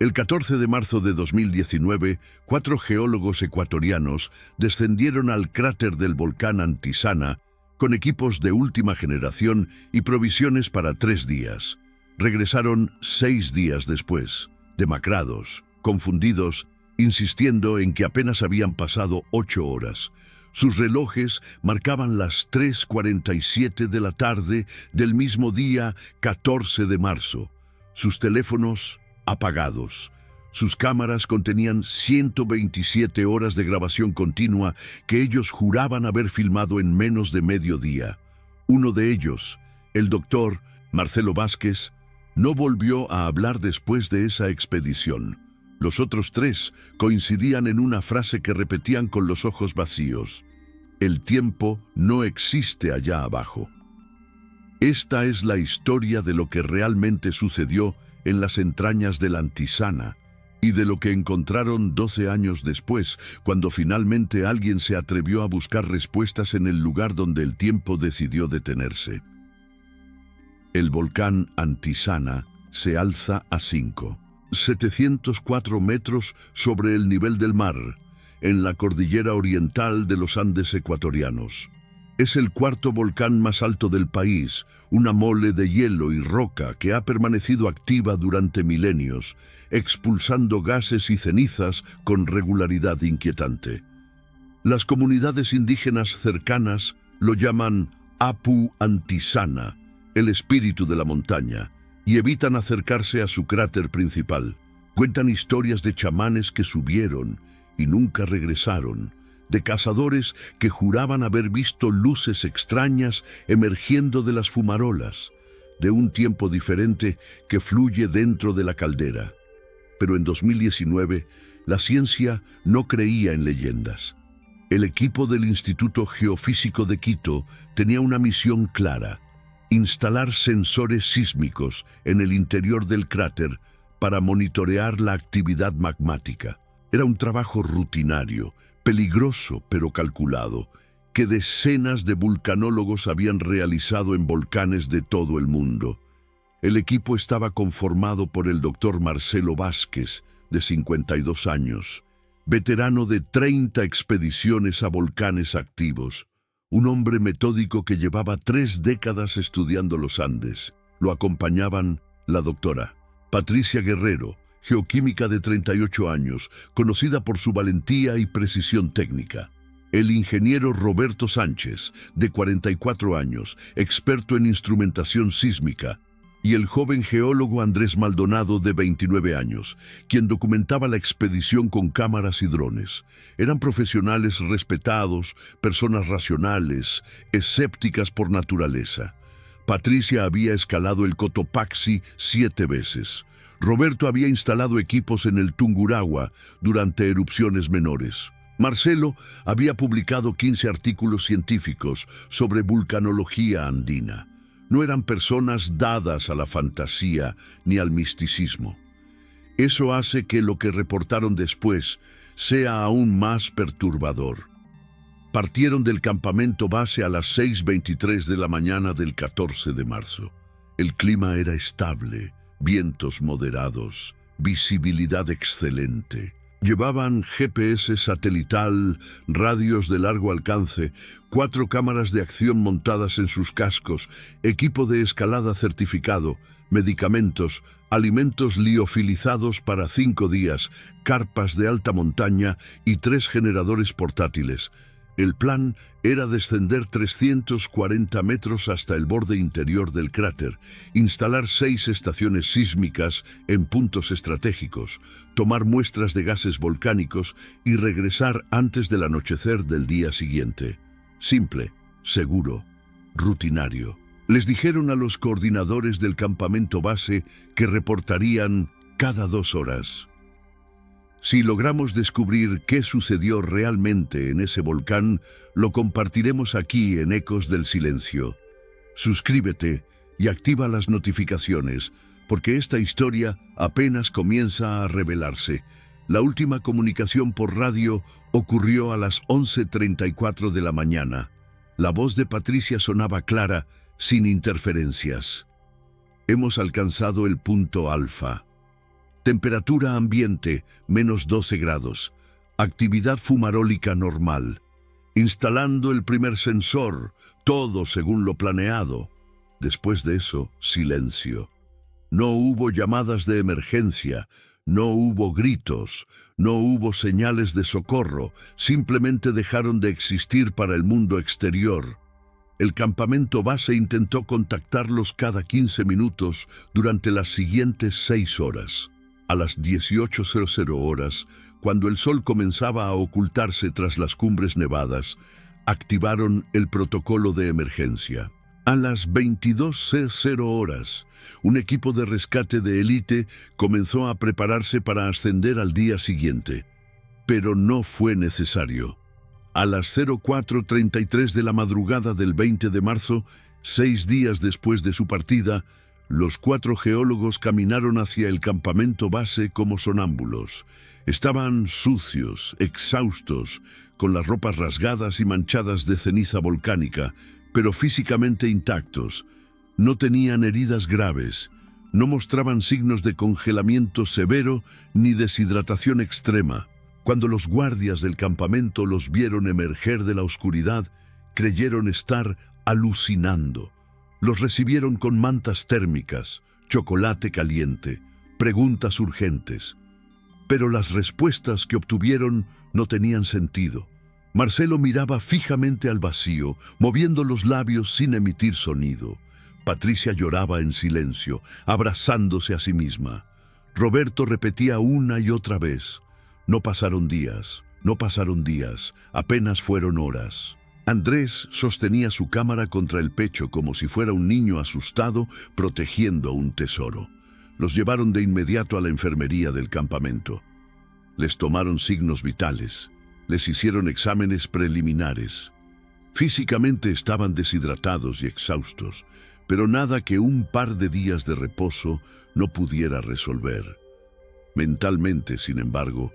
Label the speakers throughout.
Speaker 1: El 14 de marzo de 2019, 4 geólogos ecuatorianos descendieron al cráter del volcán Antisana con equipos de última generación y provisiones para 3 días. Regresaron 6 días después, demacrados, confundidos, insistiendo en que apenas habían pasado 8 horas. Sus relojes marcaban las 3:47 de la tarde del mismo día 14 de marzo. Sus teléfonos apagados. Sus cámaras contenían 127 horas de grabación continua que ellos juraban haber filmado en menos de mediodía. Uno de ellos, el doctor Marcelo Vázquez, no volvió a hablar después de esa expedición. Los otros 3 coincidían en una frase que repetían con los ojos vacíos: el tiempo no existe allá abajo. Esta es la historia de lo que realmente sucedió en las entrañas del Antisana y de lo que encontraron 12 años después, cuando finalmente alguien se atrevió a buscar respuestas en el lugar donde el tiempo decidió detenerse. El volcán Antisana se alza a 704 metros sobre el nivel del mar, en la cordillera oriental de los Andes ecuatorianos. Es el 4º volcán más alto del país, una mole de hielo y roca que ha permanecido activa durante milenios, expulsando gases y cenizas con regularidad inquietante. Las comunidades indígenas cercanas lo llaman Apu Antisana, el espíritu de la montaña, y evitan acercarse a su cráter principal. Cuentan historias de chamanes que subieron y nunca regresaron, de cazadores que juraban haber visto luces extrañas emergiendo de las fumarolas, de un tiempo diferente que fluye dentro de la caldera. Pero en 2019, la ciencia no creía en leyendas. El equipo del Instituto Geofísico de Quito tenía una misión clara: instalar sensores sísmicos en el interior del cráter para monitorear la actividad magmática. Era un trabajo rutinario, peligroso pero calculado, que decenas de vulcanólogos habían realizado en volcanes de todo el mundo. El equipo estaba conformado por el doctor Marcelo Vázquez, de 52 años, veterano de 30 expediciones a volcanes activos, un hombre metódico que llevaba 3 décadas estudiando los Andes. Lo acompañaban la doctora Patricia Guerrero, geoquímica de 38 años, conocida por su valentía y precisión técnica. El ingeniero Roberto Sánchez, de 44 años, experto en instrumentación sísmica, y el joven geólogo Andrés Maldonado, de 29 años, quien documentaba la expedición con cámaras y drones. Eran profesionales respetados, personas racionales, escépticas por naturaleza. Patricia había escalado el Cotopaxi 7 veces. Roberto había instalado equipos en el Tungurahua durante erupciones menores. Marcelo había publicado 15 artículos científicos sobre vulcanología andina. No eran personas dadas a la fantasía ni al misticismo. Eso hace que lo que reportaron después sea aún más perturbador. Partieron del campamento base a las 6:23 de la mañana del 14 de marzo. El clima era estable, vientos moderados, visibilidad excelente. Llevaban GPS satelital, radios de largo alcance, 4 cámaras de acción montadas en sus cascos, equipo de escalada certificado, medicamentos, alimentos liofilizados para 5 días, carpas de alta montaña y 3 generadores portátiles. El plan era descender 340 metros hasta el borde interior del cráter, instalar 6 estaciones sísmicas en puntos estratégicos, tomar muestras de gases volcánicos y regresar antes del anochecer del día siguiente. Simple, seguro, rutinario. Les dijeron a los coordinadores del campamento base que reportarían cada 2 horas. Si logramos descubrir qué sucedió realmente en ese volcán, lo compartiremos aquí en Ecos del Silencio. Suscríbete y activa las notificaciones, porque esta historia apenas comienza a revelarse. La última comunicación por radio ocurrió a las 11:34 de la mañana. La voz de Patricia sonaba clara, sin interferencias. Hemos alcanzado el punto alfa. Temperatura ambiente, -12 grados. Actividad fumarólica normal. Instalando el primer sensor, todo según lo planeado. Después de eso, silencio. No hubo llamadas de emergencia, no hubo gritos, no hubo señales de socorro, simplemente dejaron de existir para el mundo exterior. El campamento base intentó contactarlos cada 15 minutos durante las siguientes 6 horas. A las 18:00 horas, cuando el sol comenzaba a ocultarse tras las cumbres nevadas, activaron el protocolo de emergencia. A las 22:00 horas, un equipo de rescate de élite comenzó a prepararse para ascender al día siguiente. Pero no fue necesario. A las 04:33 de la madrugada del 20 de marzo, 6 días después de su partida, los 4 geólogos caminaron hacia el campamento base como sonámbulos. Estaban sucios, exhaustos, con las ropas rasgadas y manchadas de ceniza volcánica, pero físicamente intactos. No tenían heridas graves, no mostraban signos de congelamiento severo ni deshidratación extrema. Cuando los guardias del campamento los vieron emerger de la oscuridad, creyeron estar alucinando. Los recibieron con mantas térmicas, chocolate caliente, preguntas urgentes. Pero las respuestas que obtuvieron no tenían sentido. Marcelo miraba fijamente al vacío, moviendo los labios sin emitir sonido. Patricia lloraba en silencio, abrazándose a sí misma. Roberto repetía una y otra vez: no pasaron días, apenas fueron horas. Andrés sostenía su cámara contra el pecho como si fuera un niño asustado protegiendo un tesoro. Los llevaron de inmediato a la enfermería del campamento. Les tomaron signos vitales, les hicieron exámenes preliminares. Físicamente estaban deshidratados y exhaustos, pero nada que un par de días de reposo no pudiera resolver. Mentalmente, sin embargo,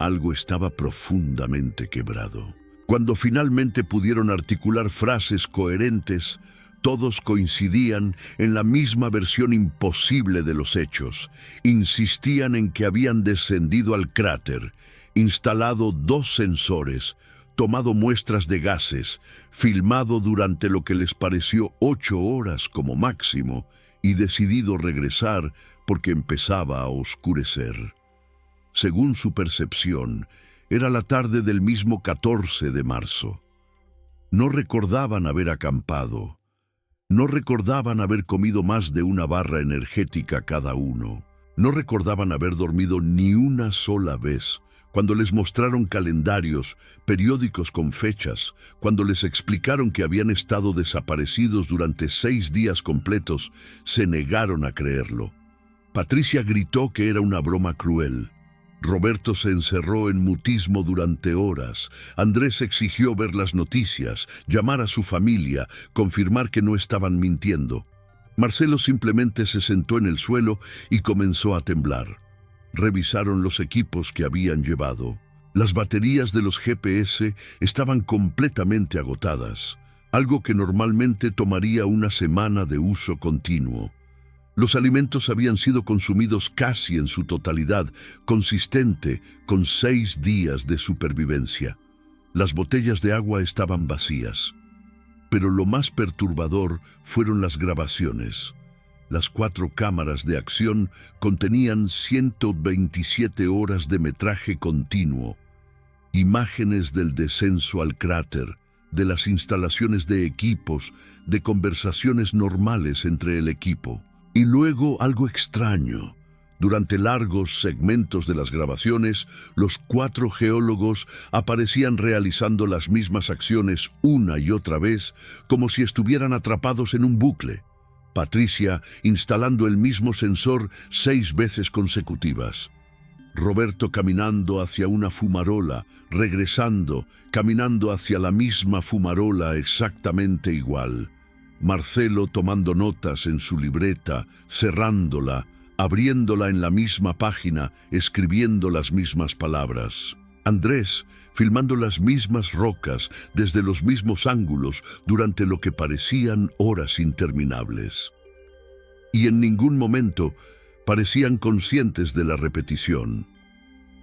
Speaker 1: algo estaba profundamente quebrado. Cuando finalmente pudieron articular frases coherentes, todos coincidían en la misma versión imposible de los hechos. Insistían en que habían descendido al cráter, instalado 2 sensores, tomado muestras de gases, filmado durante lo que les pareció 8 horas como máximo y decidido regresar porque empezaba a oscurecer. Según su percepción, era la tarde del mismo 14 de marzo. No recordaban haber acampado. No recordaban haber comido más de una barra energética cada uno. No recordaban haber dormido ni una sola vez. Cuando les mostraron calendarios, periódicos con fechas, cuando les explicaron que habían estado desaparecidos durante 6 días completos, se negaron a creerlo. Patricia gritó que era una broma cruel. Roberto se encerró en mutismo durante horas. Andrés exigió ver las noticias, llamar a su familia, confirmar que no estaban mintiendo. Marcelo simplemente se sentó en el suelo y comenzó a temblar. Revisaron los equipos que habían llevado. Las baterías de los GPS estaban completamente agotadas, algo que normalmente tomaría una semana de uso continuo. Los alimentos habían sido consumidos casi en su totalidad, consistente con 6 días de supervivencia. Las botellas de agua estaban vacías. Pero lo más perturbador fueron las grabaciones. Las 4 cámaras de acción contenían 127 horas de metraje continuo. Imágenes del descenso al cráter, de las instalaciones de equipos, de conversaciones normales entre el equipo. Y luego algo extraño. Durante largos segmentos de las grabaciones, los 4 geólogos aparecían realizando las mismas acciones una y otra vez, como si estuvieran atrapados en un bucle. Patricia instalando el mismo sensor 6 veces consecutivas. Roberto caminando hacia una fumarola, regresando, caminando hacia la misma fumarola exactamente igual. Marcelo tomando notas en su libreta, cerrándola, abriéndola en la misma página, escribiendo las mismas palabras. Andrés filmando las mismas rocas desde los mismos ángulos durante lo que parecían horas interminables. Y en ningún momento Parecían conscientes de la repetición.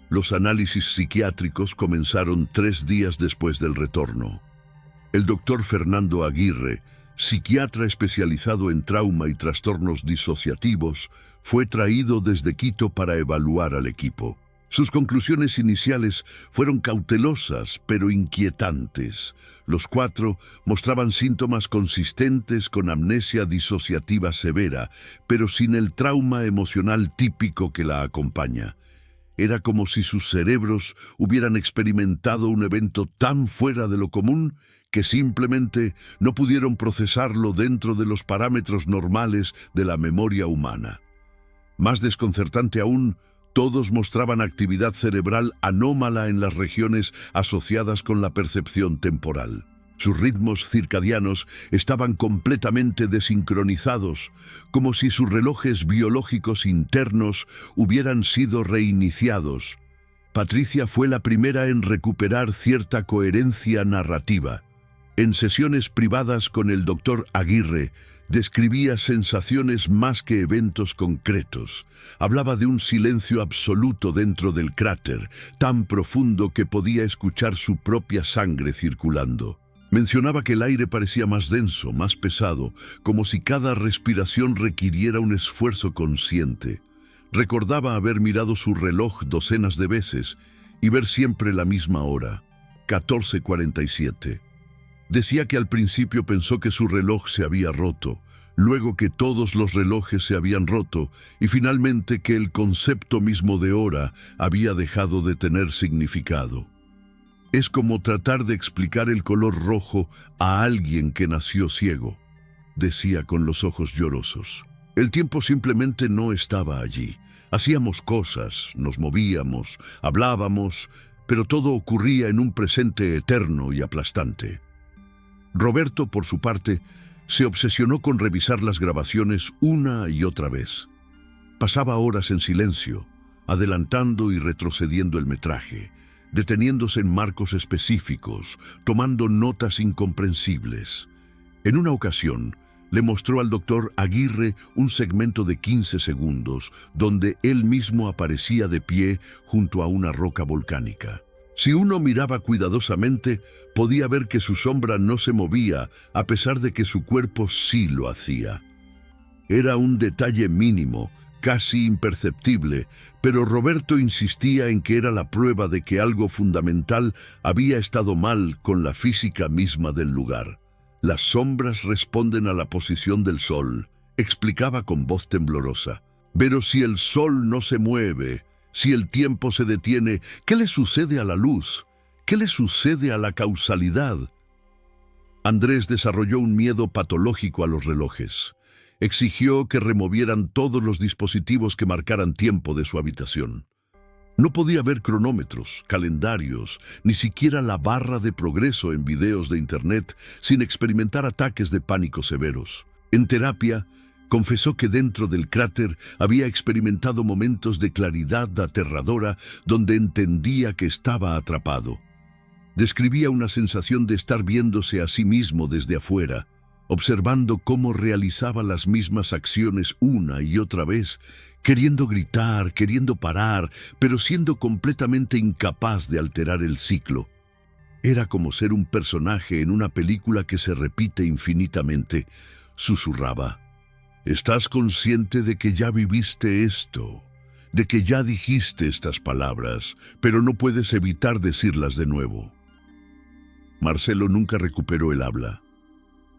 Speaker 1: Los análisis psiquiátricos comenzaron 3 días después del retorno. El doctor Fernando Aguirre, psiquiatra especializado en trauma y trastornos disociativos, fue traído desde Quito para evaluar al equipo. Sus conclusiones iniciales fueron cautelosas, pero inquietantes. Los 4 mostraban síntomas consistentes con amnesia disociativa severa, pero sin el trauma emocional típico que la acompaña. Era como si sus cerebros hubieran experimentado un evento tan fuera de lo común que simplemente no pudieron procesarlo dentro de los parámetros normales de la memoria humana. Más desconcertante aún, todos mostraban actividad cerebral anómala en las regiones asociadas con la percepción temporal. Sus ritmos circadianos estaban completamente desincronizados, como si sus relojes biológicos internos hubieran sido reiniciados. Patricia fue la primera en recuperar cierta coherencia narrativa. En sesiones privadas con el doctor Aguirre, describía sensaciones más que eventos concretos. Hablaba de un silencio absoluto dentro del cráter, tan profundo que podía escuchar su propia sangre circulando. Mencionaba que el aire parecía más denso, más pesado, como si cada respiración requiriera un esfuerzo consciente. Recordaba haber mirado su reloj docenas de veces y ver siempre la misma hora, 14:47. Decía que al principio pensó que su reloj se había roto, luego que todos los relojes se habían roto y finalmente que el concepto mismo de hora había dejado de tener significado. Es como tratar de explicar el color rojo a alguien que nació ciego, decía con los ojos llorosos. El tiempo simplemente no estaba allí. Hacíamos cosas, nos movíamos, hablábamos, pero todo ocurría en un presente eterno y aplastante. Roberto, por su parte, se obsesionó con revisar las grabaciones una y otra vez. Pasaba horas en silencio, adelantando y retrocediendo el metraje, deteniéndose en marcos específicos, tomando notas incomprensibles. En una ocasión, le mostró al doctor Aguirre un segmento de 15 segundos, donde él mismo aparecía de pie junto a una roca volcánica. Si uno miraba cuidadosamente, podía ver que su sombra no se movía, a pesar de que su cuerpo sí lo hacía. Era un detalle mínimo, casi imperceptible, pero Roberto insistía en que era la prueba de que algo fundamental había estado mal con la física misma del lugar. Las sombras responden a la posición del sol, explicaba con voz temblorosa. Pero si el sol no se mueve, si el tiempo se detiene, ¿qué le sucede a la luz? ¿Qué le sucede a la causalidad? Andrés desarrolló un miedo patológico a los relojes. Exigió que removieran todos los dispositivos que marcaran tiempo de su habitación. No podía ver cronómetros, calendarios, ni siquiera la barra de progreso en videos de internet sin experimentar ataques de pánico severos. En terapia, confesó que dentro del cráter había experimentado momentos de claridad aterradora donde entendía que estaba atrapado. Describía una sensación de estar viéndose a sí mismo desde afuera, observando cómo realizaba las mismas acciones una y otra vez, queriendo gritar, queriendo parar, pero siendo completamente incapaz de alterar el ciclo. Era como ser un personaje en una película que se repite infinitamente. Susurraba: ¿estás consciente de que ya viviste esto? De que ya dijiste estas palabras, pero no puedes evitar decirlas de nuevo. Marcelo nunca recuperó el habla.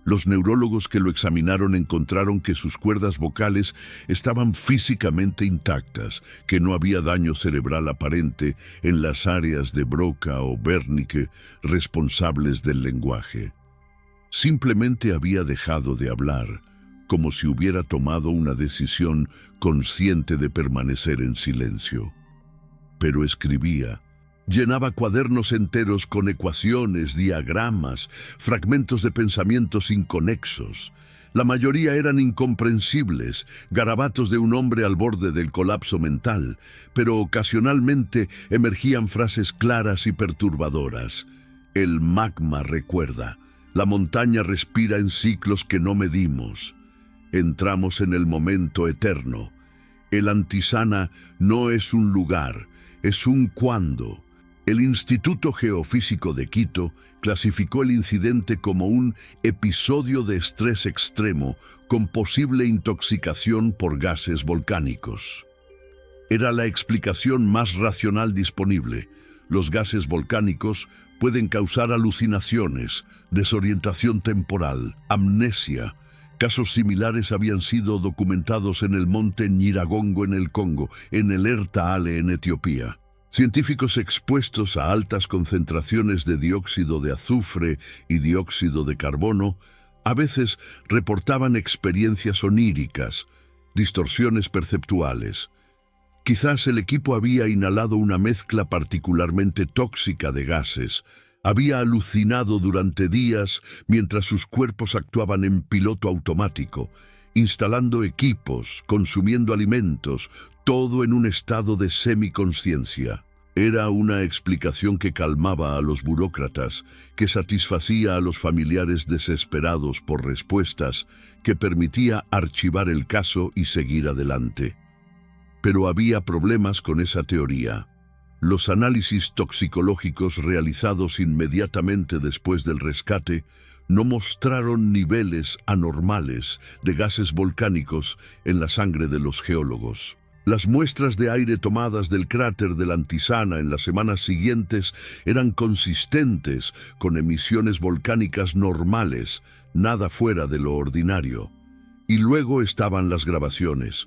Speaker 1: Los neurólogos que lo examinaron encontraron que sus cuerdas vocales estaban físicamente intactas, que no había daño cerebral aparente en las áreas de Broca o Wernicke responsables del lenguaje. Simplemente había dejado de hablar, como si hubiera tomado una decisión consciente de permanecer en silencio. Pero escribía. Llenaba cuadernos enteros con ecuaciones, diagramas, fragmentos de pensamientos inconexos. La mayoría eran incomprensibles, garabatos de un hombre al borde del colapso mental, pero ocasionalmente emergían frases claras y perturbadoras. El magma recuerda. La montaña respira en ciclos que no medimos. Entramos en el momento eterno. El Antisana no es un lugar, es un cuándo. El Instituto Geofísico de Quito clasificó el incidente como un episodio de estrés extremo con posible intoxicación por gases volcánicos. Era la explicación más racional disponible. Los gases volcánicos pueden causar alucinaciones, desorientación temporal, amnesia. Casos similares habían sido documentados en el monte Nyiragongo en el Congo, en el Ertaale en Etiopía. Científicos expuestos a altas concentraciones de dióxido de azufre y dióxido de carbono a veces reportaban experiencias oníricas, distorsiones perceptuales. Quizás el equipo había inhalado una mezcla particularmente tóxica de gases, había alucinado durante días mientras sus cuerpos actuaban en piloto automático, instalando equipos, consumiendo alimentos, todo en un estado de semiconsciencia. Era una explicación que calmaba a los burócratas, que satisfacía a los familiares desesperados por respuestas, que permitía archivar el caso y seguir adelante. Pero había problemas con esa teoría. Los análisis toxicológicos realizados inmediatamente después del rescate no mostraron niveles anormales de gases volcánicos en la sangre de los geólogos. Las muestras de aire tomadas del cráter del Antisana en las semanas siguientes eran consistentes con emisiones volcánicas normales, nada fuera de lo ordinario. Y luego estaban las grabaciones.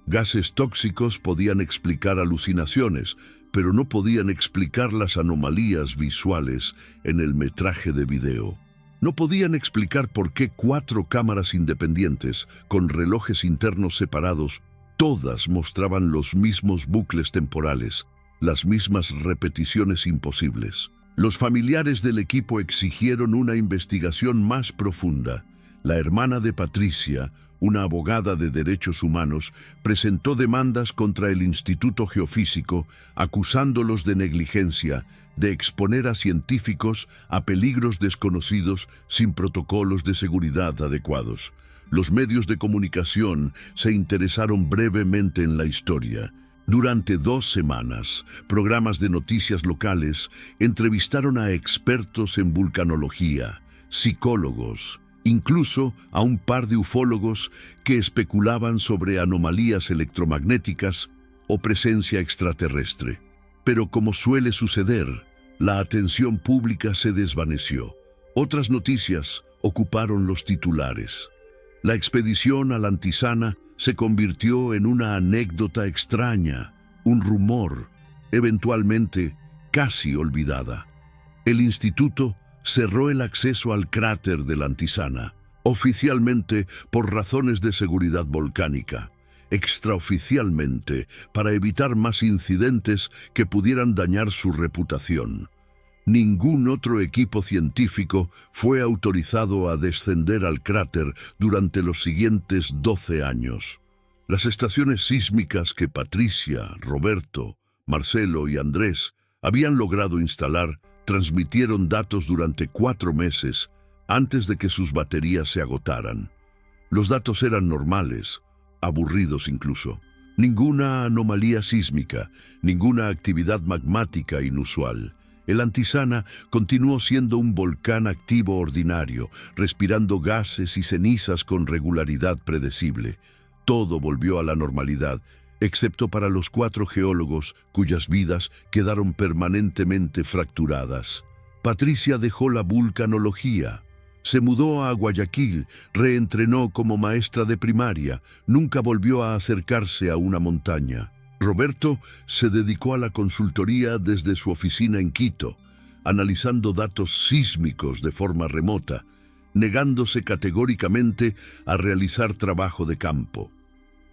Speaker 1: Gases tóxicos podían explicar alucinaciones, pero no podían explicar las anomalías visuales en el metraje de video. No podían explicar por qué 4 cámaras independientes, con relojes internos separados, todas mostraban los mismos bucles temporales, las mismas repeticiones imposibles. Los familiares del equipo exigieron una investigación más profunda. La hermana de Patricia, una abogada de derechos humanos, presentó demandas contra el Instituto Geofísico, acusándolos de negligencia, de exponer a científicos a peligros desconocidos sin protocolos de seguridad adecuados. Los medios de comunicación se interesaron brevemente en la historia. Durante 2 semanas, programas de noticias locales entrevistaron a expertos en vulcanología, psicólogos, incluso a un par de ufólogos que especulaban sobre anomalías electromagnéticas o presencia extraterrestre. Pero como suele suceder, la atención pública se desvaneció. Otras noticias ocuparon los titulares. La expedición al Antisana se convirtió en una anécdota extraña, un rumor, eventualmente casi olvidada. El instituto cerró el acceso al cráter del Antisana, oficialmente por razones de seguridad volcánica, extraoficialmente para evitar más incidentes que pudieran dañar su reputación. Ningún otro equipo científico fue autorizado a descender al cráter durante los siguientes 12 años. Las estaciones sísmicas que Patricia, Roberto, Marcelo y Andrés habían logrado instalar transmitieron datos durante 4 meses antes de que sus baterías se agotaran. Los datos eran normales, aburridos incluso. Ninguna anomalía sísmica, ninguna actividad magmática inusual. El Antisana continuó siendo un volcán activo ordinario, respirando gases y cenizas con regularidad predecible. Todo volvió a la normalidad, excepto para los 4 geólogos cuyas vidas quedaron permanentemente fracturadas. Patricia dejó la vulcanología, se mudó a Guayaquil, reentrenó como maestra de primaria, nunca volvió a acercarse a una montaña. Roberto se dedicó a la consultoría desde su oficina en Quito, analizando datos sísmicos de forma remota, negándose categóricamente a realizar trabajo de campo.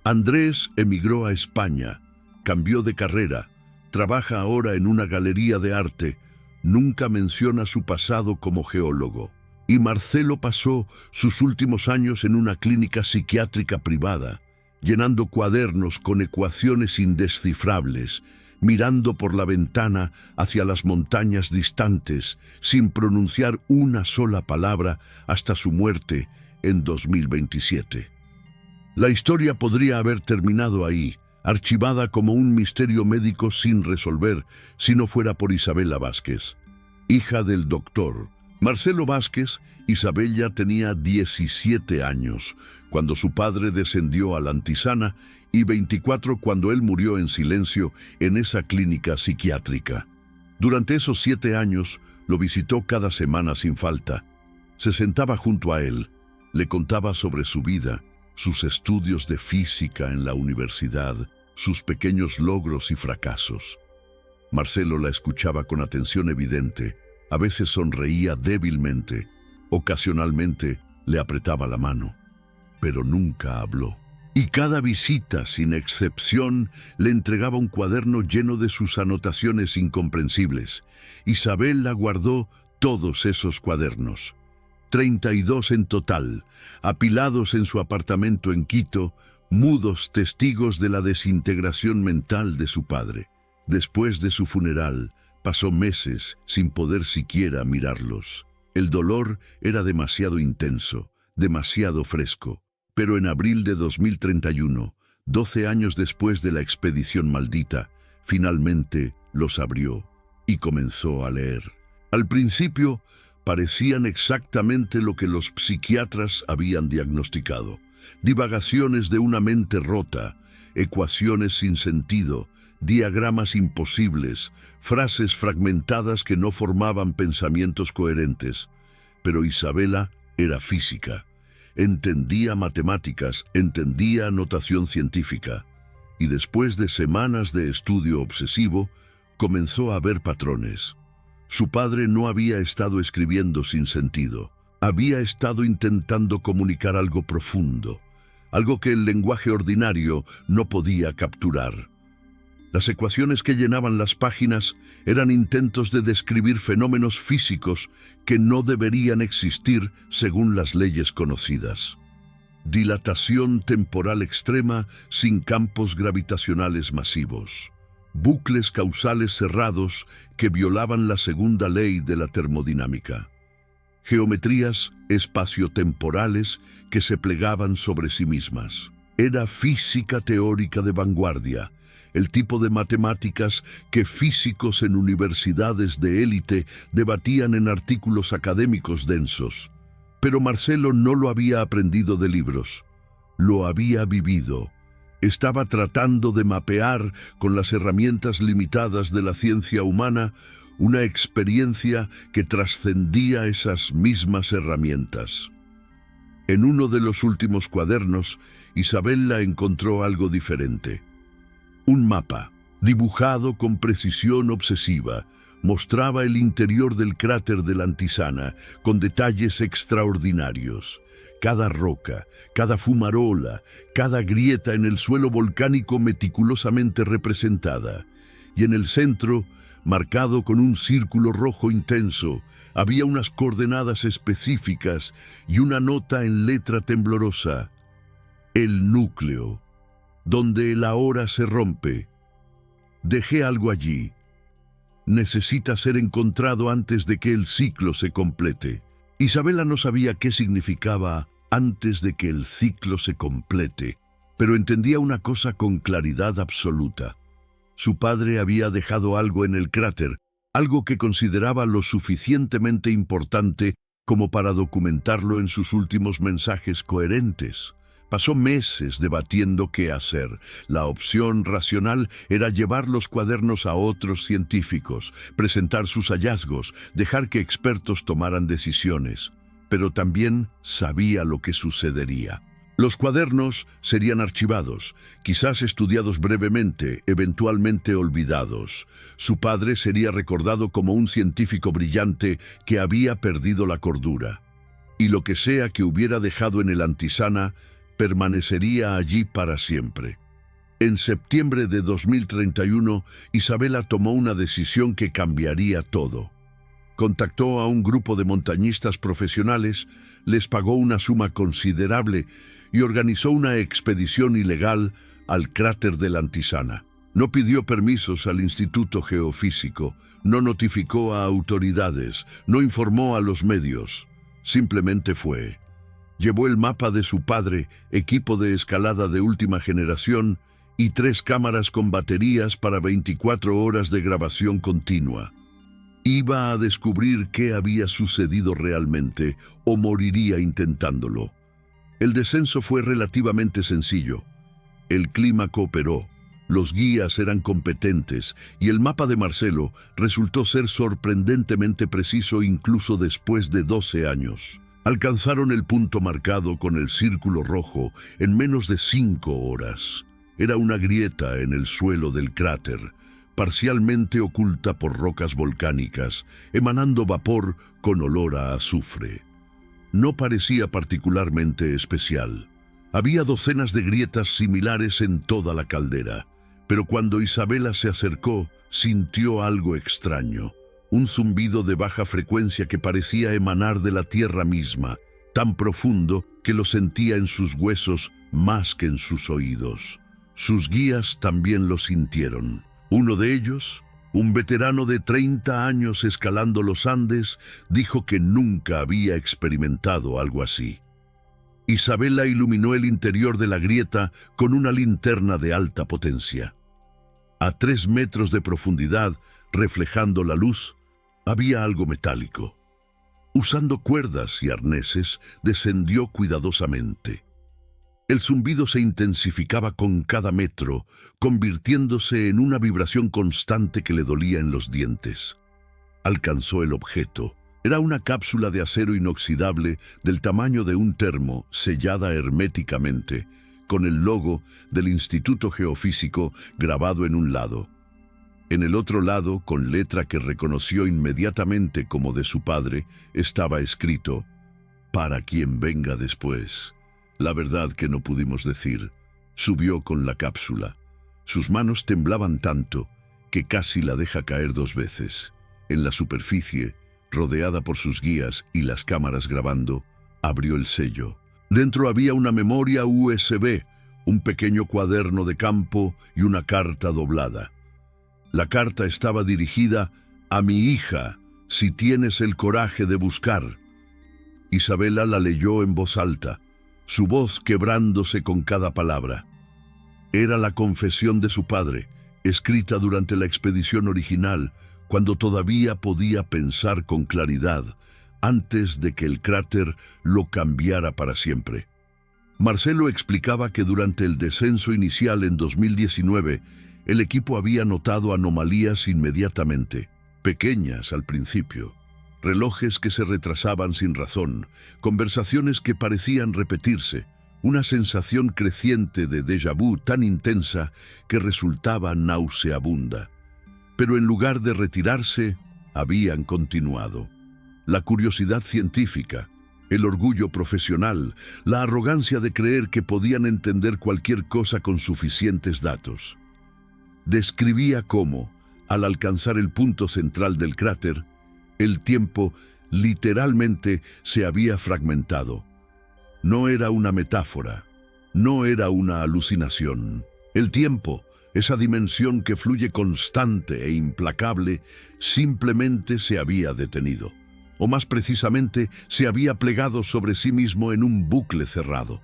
Speaker 1: Andrés emigró a España, cambió de carrera, trabaja ahora en una galería de arte, nunca menciona su pasado como geólogo. Y Marcelo pasó sus últimos años en una clínica psiquiátrica privada, llenando cuadernos con ecuaciones indescifrables, mirando por la ventana hacia las montañas distantes, sin pronunciar una sola palabra hasta su muerte en 2027. La historia podría haber terminado ahí, archivada como un misterio médico sin resolver si no fuera por Isabela Vázquez. Hija del doctor Marcelo Vázquez, Isabella tenía 17 años cuando su padre descendió a la Antisana y 24 cuando él murió en silencio en esa clínica psiquiátrica. Durante esos 7 años lo visitó cada semana sin falta. Se sentaba junto a él, le contaba sobre su vida, sus estudios de física en la universidad, sus pequeños logros y fracasos. Marcelo la escuchaba con atención evidente, a veces sonreía débilmente, ocasionalmente le apretaba la mano, pero nunca habló. Y cada visita, sin excepción, le entregaba un cuaderno lleno de sus anotaciones incomprensibles. Isabel la guardó todos esos cuadernos, 32 en total, apilados en su apartamento en Quito, mudos testigos de la desintegración mental de su padre. Después de su funeral, pasó meses sin poder siquiera mirarlos. El dolor era demasiado intenso, demasiado fresco. Pero en abril de 2031, 12 años después de la expedición maldita, finalmente los abrió y comenzó a leer. Al principio, parecían exactamente lo que los psiquiatras habían diagnosticado. Divagaciones de una mente rota, ecuaciones sin sentido, diagramas imposibles, frases fragmentadas que no formaban pensamientos coherentes. Pero Isabela era física. Entendía matemáticas, entendía notación científica, y después de semanas de estudio obsesivo, comenzó a ver patrones. Su padre no había estado escribiendo sin sentido, había estado intentando comunicar algo profundo, algo que el lenguaje ordinario no podía capturar. Las ecuaciones que llenaban las páginas eran intentos de describir fenómenos físicos que no deberían existir según las leyes conocidas. Dilatación temporal extrema sin campos gravitacionales masivos. Bucles causales cerrados que violaban la segunda ley de la termodinámica. Geometrías espaciotemporales que se plegaban sobre sí mismas. Era física teórica de vanguardia, el tipo de matemáticas que físicos en universidades de élite debatían en artículos académicos densos. Pero Marcelo no lo había aprendido de libros, lo había vivido. Estaba tratando de mapear con las herramientas limitadas de la ciencia humana una experiencia que trascendía esas mismas herramientas. En uno de los últimos cuadernos, Isabella encontró algo diferente. Un mapa, dibujado con precisión obsesiva, mostraba el interior del cráter de la Antisana con detalles extraordinarios. Cada roca, cada fumarola, cada grieta en el suelo volcánico meticulosamente representada. Y en el centro, marcado con un círculo rojo intenso, había unas coordenadas específicas y una nota en letra temblorosa. El núcleo, donde la hora se rompe. Dejé algo allí. Necesita ser encontrado antes de que el ciclo se complete. Isabela no sabía qué significaba antes de que el ciclo se complete, pero entendía una cosa con claridad absoluta. Su padre había dejado algo en el cráter, algo que consideraba lo suficientemente importante como para documentarlo en sus últimos mensajes coherentes. Pasó meses debatiendo qué hacer. La opción racional era llevar los cuadernos a otros científicos, presentar sus hallazgos, dejar que expertos tomaran decisiones. Pero también sabía lo que sucedería. Los cuadernos serían archivados, quizás estudiados brevemente, eventualmente olvidados. Su padre sería recordado como un científico brillante que había perdido la cordura. Y lo que sea que hubiera dejado en el Antisana, permanecería allí para siempre. En septiembre de 2031, Isabela tomó una decisión que cambiaría todo. Contactó a un grupo de montañistas profesionales, les pagó una suma considerable y organizó una expedición ilegal al cráter de la Antisana. No pidió permisos al Instituto Geofísico, no notificó a autoridades, no informó a los medios. Simplemente fue. Llevó el mapa de su padre, equipo de escalada de última generación, y 3 cámaras con baterías para 24 horas de grabación continua. Iba a descubrir qué había sucedido realmente o moriría intentándolo. El descenso fue relativamente sencillo. El clima cooperó, los guías eran competentes y el mapa de Marcelo resultó ser sorprendentemente preciso incluso después de 12 años. Alcanzaron el punto marcado con el círculo rojo en menos de 5 horas. Era una grieta en el suelo del cráter, parcialmente oculta por rocas volcánicas, emanando vapor con olor a azufre. No parecía particularmente especial. Había docenas de grietas similares en toda la caldera, pero cuando Isabela se acercó, sintió algo extraño, un zumbido de baja frecuencia que parecía emanar de la tierra misma, tan profundo que lo sentía en sus huesos más que en sus oídos. Sus guías también lo sintieron. Uno de ellos, un veterano de 30 años escalando los Andes, dijo que nunca había experimentado algo así. Isabela iluminó el interior de la grieta con una linterna de alta potencia. A 3 metros de profundidad, reflejando la luz, había algo metálico. Usando cuerdas y arneses, descendió cuidadosamente. El zumbido se intensificaba con cada metro, convirtiéndose en una vibración constante que le dolía en los dientes. Alcanzó el objeto. Era una cápsula de acero inoxidable del tamaño de un termo, sellada herméticamente, con el logo del Instituto Geofísico grabado en un lado. En el otro lado, con letra que reconoció inmediatamente como de su padre, estaba escrito: «Para quien venga después». La verdad que no pudimos decir. Subió con la cápsula. Sus manos temblaban tanto que casi la deja caer 2 veces. En la superficie, rodeada por sus guías y las cámaras grabando, abrió el sello. Dentro había una memoria USB, un pequeño cuaderno de campo y una carta doblada. La carta estaba dirigida a mi hija, si tienes el coraje de buscar. Isabela la leyó en voz alta, su voz quebrándose con cada palabra. Era la confesión de su padre, escrita durante la expedición original, cuando todavía podía pensar con claridad, antes de que el cráter lo cambiara para siempre. Marcelo explicaba que durante el descenso inicial en 2019, el equipo había notado anomalías inmediatamente, pequeñas al principio. Relojes que se retrasaban sin razón, conversaciones que parecían repetirse, una sensación creciente de déjà vu tan intensa que resultaba nauseabunda. Pero en lugar de retirarse, habían continuado. La curiosidad científica, el orgullo profesional, la arrogancia de creer que podían entender cualquier cosa con suficientes datos. Describía cómo, al alcanzar el punto central del cráter, el tiempo literalmente se había fragmentado. No era una metáfora, no era una alucinación. El tiempo, esa dimensión que fluye constante e implacable, simplemente se había detenido. O más precisamente, se había plegado sobre sí mismo en un bucle cerrado.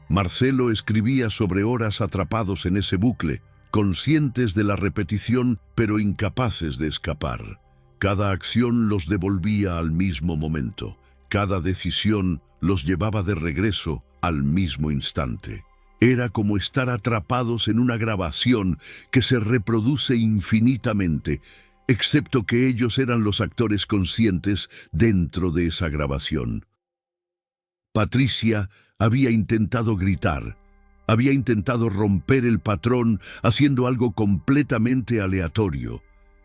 Speaker 1: Marcelo escribía sobre horas atrapados en ese bucle, conscientes de la repetición, pero incapaces de escapar. Cada acción los devolvía al mismo momento. Cada decisión los llevaba de regreso al mismo instante. Era como estar atrapados en una grabación que se reproduce infinitamente, excepto que ellos eran los actores conscientes dentro de esa grabación. Patricia había intentado gritar, había intentado romper el patrón haciendo algo completamente aleatorio,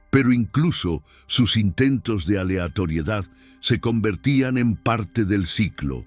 Speaker 1: pero incluso sus intentos de aleatoriedad se convertían en parte del ciclo.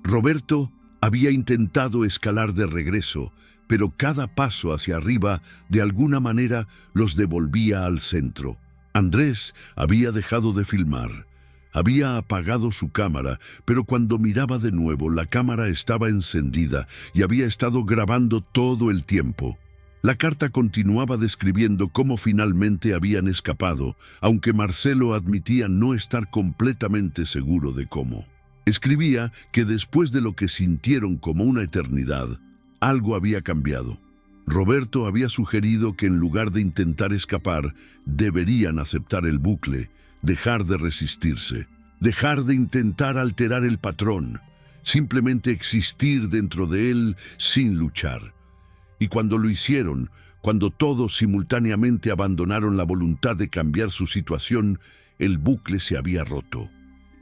Speaker 1: Roberto había intentado escalar de regreso, pero cada paso hacia arriba de alguna manera los devolvía al centro. Andrés había dejado de filmar. Había apagado su cámara, pero cuando miraba de nuevo la cámara estaba encendida y había estado grabando todo el tiempo. La carta continuaba describiendo cómo finalmente habían escapado, aunque Marcelo admitía no estar completamente seguro de cómo. Escribía que después de lo que sintieron como una eternidad, algo había cambiado. Roberto había sugerido que en lugar de intentar escapar, deberían aceptar el bucle, dejar de resistirse, dejar de intentar alterar el patrón, simplemente existir dentro de él sin luchar. Y cuando lo hicieron, cuando todos simultáneamente abandonaron la voluntad de cambiar su situación, el bucle se había roto.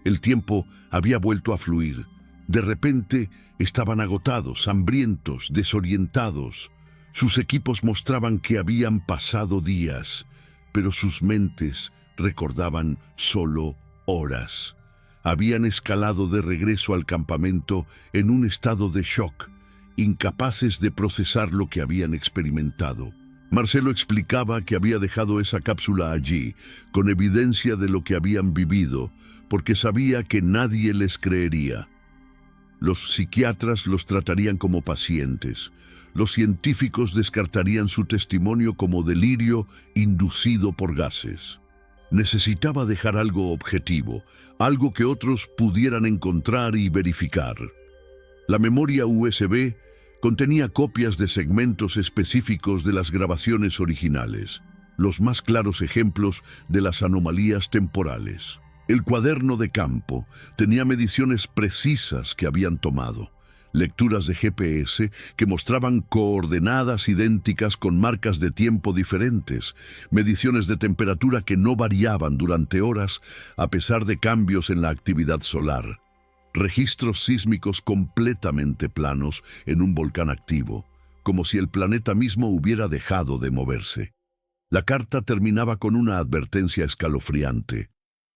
Speaker 1: El tiempo había vuelto a fluir. De repente estaban agotados, hambrientos, desorientados. Sus equipos mostraban que habían pasado días, pero sus mentes recordaban solo horas. Habían escalado de regreso al campamento en un estado de shock, incapaces de procesar lo que habían experimentado. Marcelo explicaba que había dejado esa cápsula allí, con evidencia de lo que habían vivido, porque sabía que nadie les creería. Los psiquiatras los tratarían como pacientes. Los científicos descartarían su testimonio como delirio inducido por gases. Necesitaba dejar algo objetivo, algo que otros pudieran encontrar y verificar. La memoria USB contenía copias de segmentos específicos de las grabaciones originales, los más claros ejemplos de las anomalías temporales. El cuaderno de campo tenía mediciones precisas que habían tomado, lecturas de GPS que mostraban coordenadas idénticas con marcas de tiempo diferentes, mediciones de temperatura que no variaban durante horas a pesar de cambios en la actividad solar, registros sísmicos completamente planos en un volcán activo, como si el planeta mismo hubiera dejado de moverse. La carta terminaba con una advertencia escalofriante.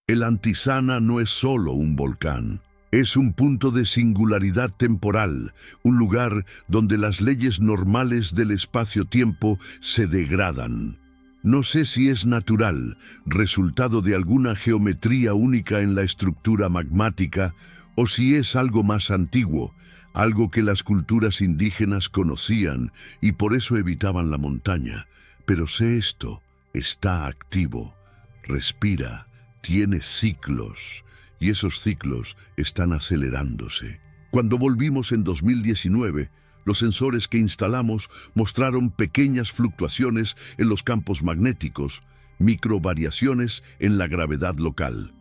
Speaker 1: El Antisana no es solo un volcán. Es un punto de singularidad temporal, un lugar donde las leyes normales del espacio-tiempo se degradan. No sé si es natural, resultado de alguna geometría única en la estructura magmática, o si es algo más antiguo, algo que las culturas indígenas conocían y por eso evitaban la montaña. Pero sé esto, está activo, respira, tiene ciclos. Y esos ciclos están acelerándose. Cuando volvimos en 2019, los sensores que instalamos mostraron pequeñas fluctuaciones en los campos magnéticos, microvariaciones en la gravedad local.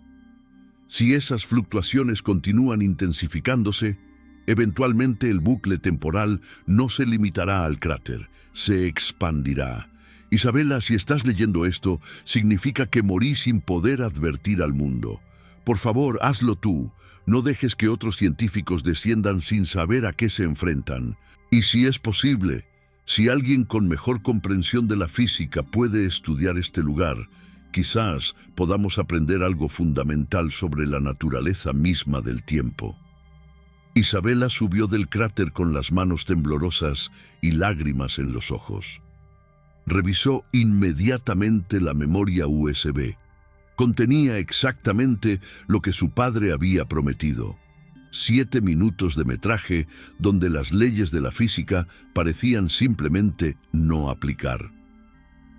Speaker 1: Si esas fluctuaciones continúan intensificándose, eventualmente el bucle temporal no se limitará al cráter, se expandirá. Isabela, si estás leyendo esto, significa que morí sin poder advertir al mundo. Por favor, hazlo tú. No dejes que otros científicos desciendan sin saber a qué se enfrentan. Y si es posible, si alguien con mejor comprensión de la física puede estudiar este lugar, quizás podamos aprender algo fundamental sobre la naturaleza misma del tiempo. Isabela subió del cráter con las manos temblorosas y lágrimas en los ojos. Revisó inmediatamente la memoria USB. Contenía exactamente lo que su padre había prometido. 7 minutos de metraje donde las leyes de la física parecían simplemente no aplicar.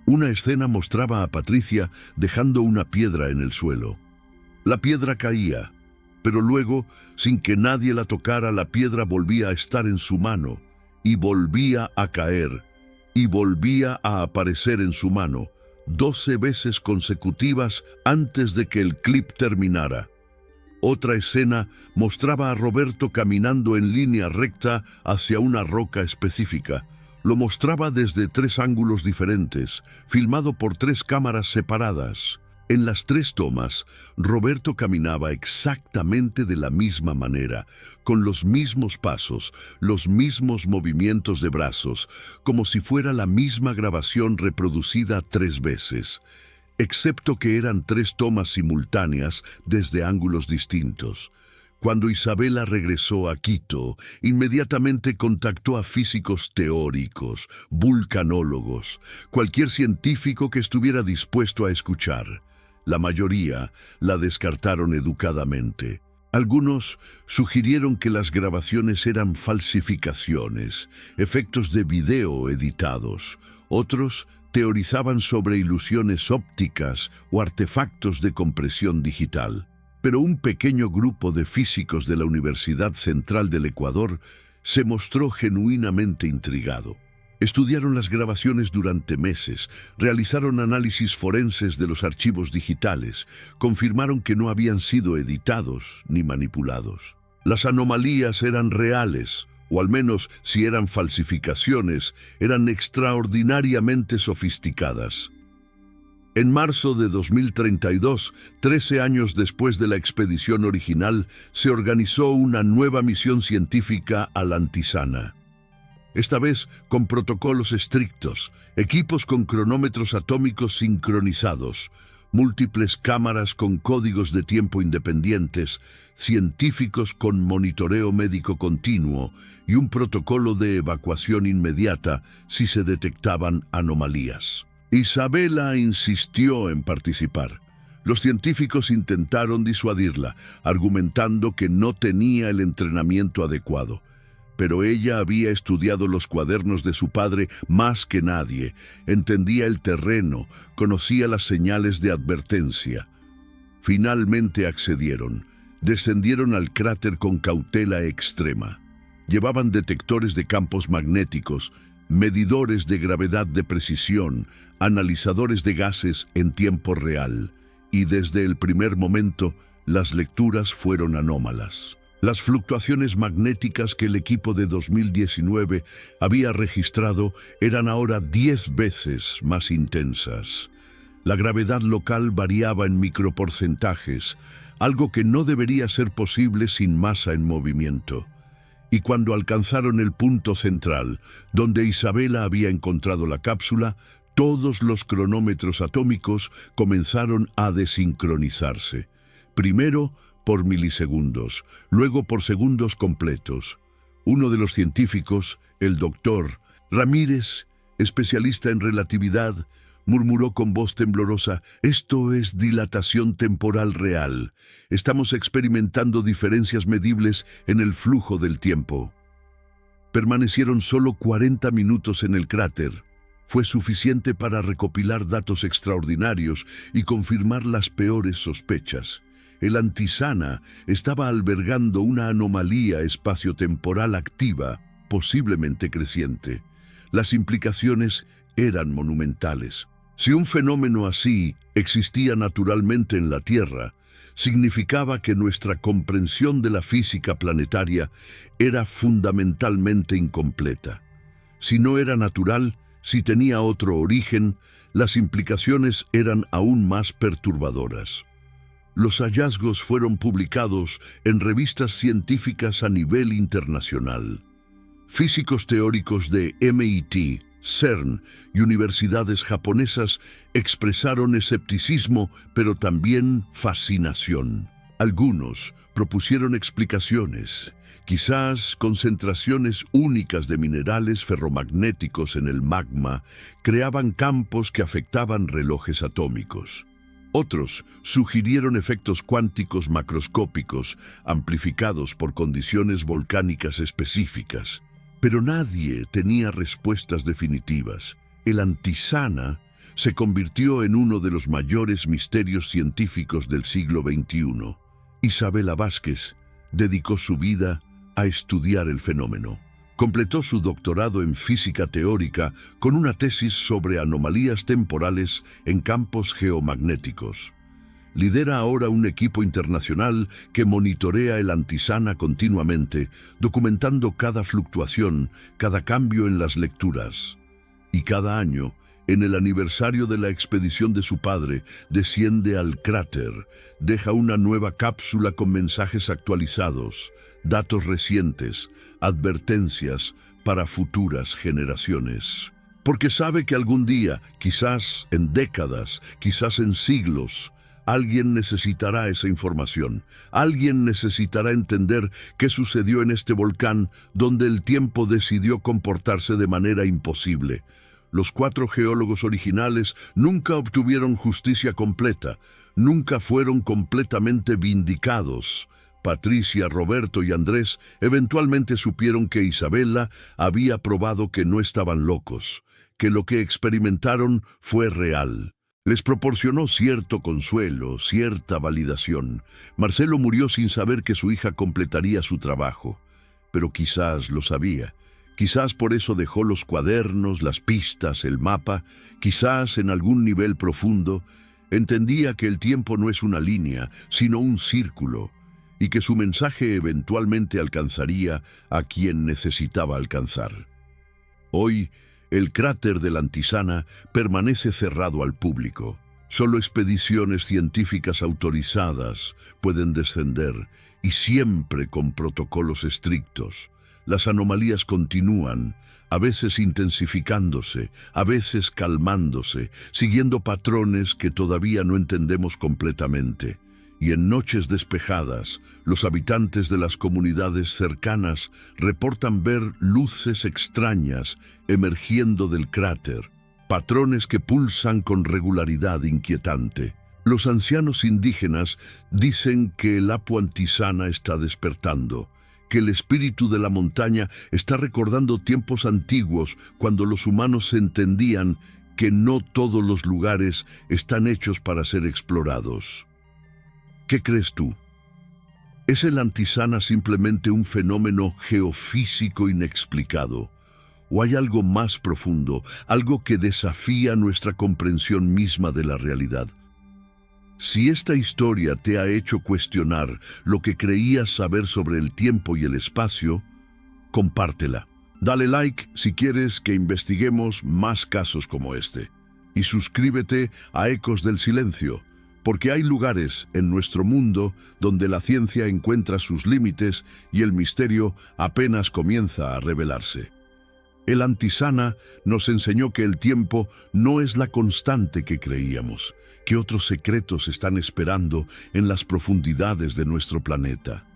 Speaker 1: Una escena mostraba a Patricia dejando una piedra en el suelo. La piedra caía, pero luego, sin que nadie la tocara, la piedra volvía a estar en su mano, y volvía a caer, y volvía a aparecer en su mano, 12 veces consecutivas antes de que el clip terminara. Otra escena mostraba a Roberto caminando en línea recta hacia una roca específica. Lo mostraba desde 3 ángulos diferentes, filmado por 3 cámaras separadas. En las 3 tomas, Roberto caminaba exactamente de la misma manera, con los mismos pasos, los mismos movimientos de brazos, como si fuera la misma grabación reproducida 3 veces, excepto que eran 3 tomas simultáneas desde ángulos distintos. Cuando Isabela regresó a Quito, inmediatamente contactó a físicos teóricos, vulcanólogos, cualquier científico que estuviera dispuesto a escuchar. La mayoría la descartaron educadamente. Algunos sugirieron que las grabaciones eran falsificaciones, efectos de video editados. Otros teorizaban sobre ilusiones ópticas o artefactos de compresión digital. Pero un pequeño grupo de físicos de la Universidad Central del Ecuador se mostró genuinamente intrigado. Estudiaron las grabaciones durante meses, realizaron análisis forenses de los archivos digitales, confirmaron que no habían sido editados ni manipulados. Las anomalías eran reales, o al menos si eran falsificaciones, eran extraordinariamente sofisticadas. En marzo de 2032, 13 años después de la expedición original, se organizó una nueva misión científica a la Antisana. Esta vez con protocolos estrictos, equipos con cronómetros atómicos sincronizados, múltiples cámaras con códigos de tiempo independientes, científicos con monitoreo médico continuo y un protocolo de evacuación inmediata si se detectaban anomalías. Isabela insistió en participar. Los científicos intentaron disuadirla, argumentando que no tenía el entrenamiento adecuado. Pero ella había estudiado los cuadernos de su padre más que nadie, entendía el terreno, conocía las señales de advertencia. Finalmente accedieron. Descendieron al cráter con cautela extrema. Llevaban detectores de campos magnéticos, medidores de gravedad de precisión, analizadores de gases en tiempo real, y desde el primer momento las lecturas fueron anómalas. Las fluctuaciones magnéticas que el equipo de 2019 había registrado eran ahora 10 veces más intensas. La gravedad local variaba en microporcentajes, algo que no debería ser posible sin masa en movimiento. Y cuando alcanzaron el punto central, donde Isabela había encontrado la cápsula, todos los cronómetros atómicos comenzaron a desincronizarse. Primero por milisegundos, luego por segundos completos. Uno de los científicos, el doctor Ramírez, especialista en relatividad, murmuró con voz temblorosa: «Esto es dilatación temporal real. Estamos experimentando diferencias medibles en el flujo del tiempo». Permanecieron solo 40 minutos en el cráter. Fue suficiente para recopilar datos extraordinarios y confirmar las peores sospechas. El Antisana estaba albergando una anomalía espaciotemporal activa, posiblemente creciente. Las implicaciones eran monumentales. Si un fenómeno así existía naturalmente en la Tierra, significaba que nuestra comprensión de la física planetaria era fundamentalmente incompleta. Si no era natural, si tenía otro origen, las implicaciones eran aún más perturbadoras. Los hallazgos fueron publicados en revistas científicas a nivel internacional. Físicos teóricos de MIT, CERN y universidades japonesas expresaron escepticismo, pero también fascinación. Algunos propusieron explicaciones, quizás concentraciones únicas de minerales ferromagnéticos en el magma creaban campos que afectaban relojes atómicos. Otros sugirieron efectos cuánticos macroscópicos amplificados por condiciones volcánicas específicas. Pero nadie tenía respuestas definitivas. El Antisana se convirtió en uno de los mayores misterios científicos del siglo XXI. Isabela Vázquez dedicó su vida a estudiar el fenómeno. Completó su doctorado en física teórica con una tesis sobre anomalías temporales en campos geomagnéticos. Lidera ahora un equipo internacional que monitorea el Antisana continuamente, documentando cada fluctuación, cada cambio en las lecturas. Y cada año, en el aniversario de la expedición de su padre, desciende al cráter, deja una nueva cápsula con mensajes actualizados, datos recientes, advertencias para futuras generaciones. Porque sabe que algún día, quizás en décadas, quizás en siglos, alguien necesitará esa información. Alguien necesitará entender qué sucedió en este volcán donde el tiempo decidió comportarse de manera imposible. Los 4 geólogos originales nunca obtuvieron justicia completa, nunca fueron completamente vindicados. Patricia, Roberto y Andrés eventualmente supieron que Isabela había probado que no estaban locos, que lo que experimentaron fue real. Les proporcionó cierto consuelo, cierta validación. Marcelo murió sin saber que su hija completaría su trabajo, pero quizás lo sabía. Quizás por eso dejó los cuadernos, las pistas, el mapa. Quizás en algún nivel profundo entendía que el tiempo no es una línea, sino un círculo, y que su mensaje eventualmente alcanzaría a quien necesitaba alcanzar. Hoy, el cráter de la Antisana permanece cerrado al público. Solo expediciones científicas autorizadas pueden descender, y siempre con protocolos estrictos. Las anomalías continúan, a veces intensificándose, a veces calmándose, siguiendo patrones que todavía no entendemos completamente. Y en noches despejadas, los habitantes de las comunidades cercanas reportan ver luces extrañas emergiendo del cráter, patrones que pulsan con regularidad inquietante. Los ancianos indígenas dicen que el Apu Antisana está despertando, que el espíritu de la montaña está recordando tiempos antiguos cuando los humanos entendían que no todos los lugares están hechos para ser explorados. ¿Qué crees tú? ¿Es el Antisana simplemente un fenómeno geofísico inexplicado? ¿O hay algo más profundo, algo que desafía nuestra comprensión misma de la realidad? Si esta historia te ha hecho cuestionar lo que creías saber sobre el tiempo y el espacio, compártela. Dale like si quieres que investiguemos más casos como este. Y suscríbete a Ecos del Silencio, porque hay lugares en nuestro mundo donde la ciencia encuentra sus límites y el misterio apenas comienza a revelarse. El Antisana nos enseñó que el tiempo no es la constante que creíamos, que otros secretos están esperando en las profundidades de nuestro planeta.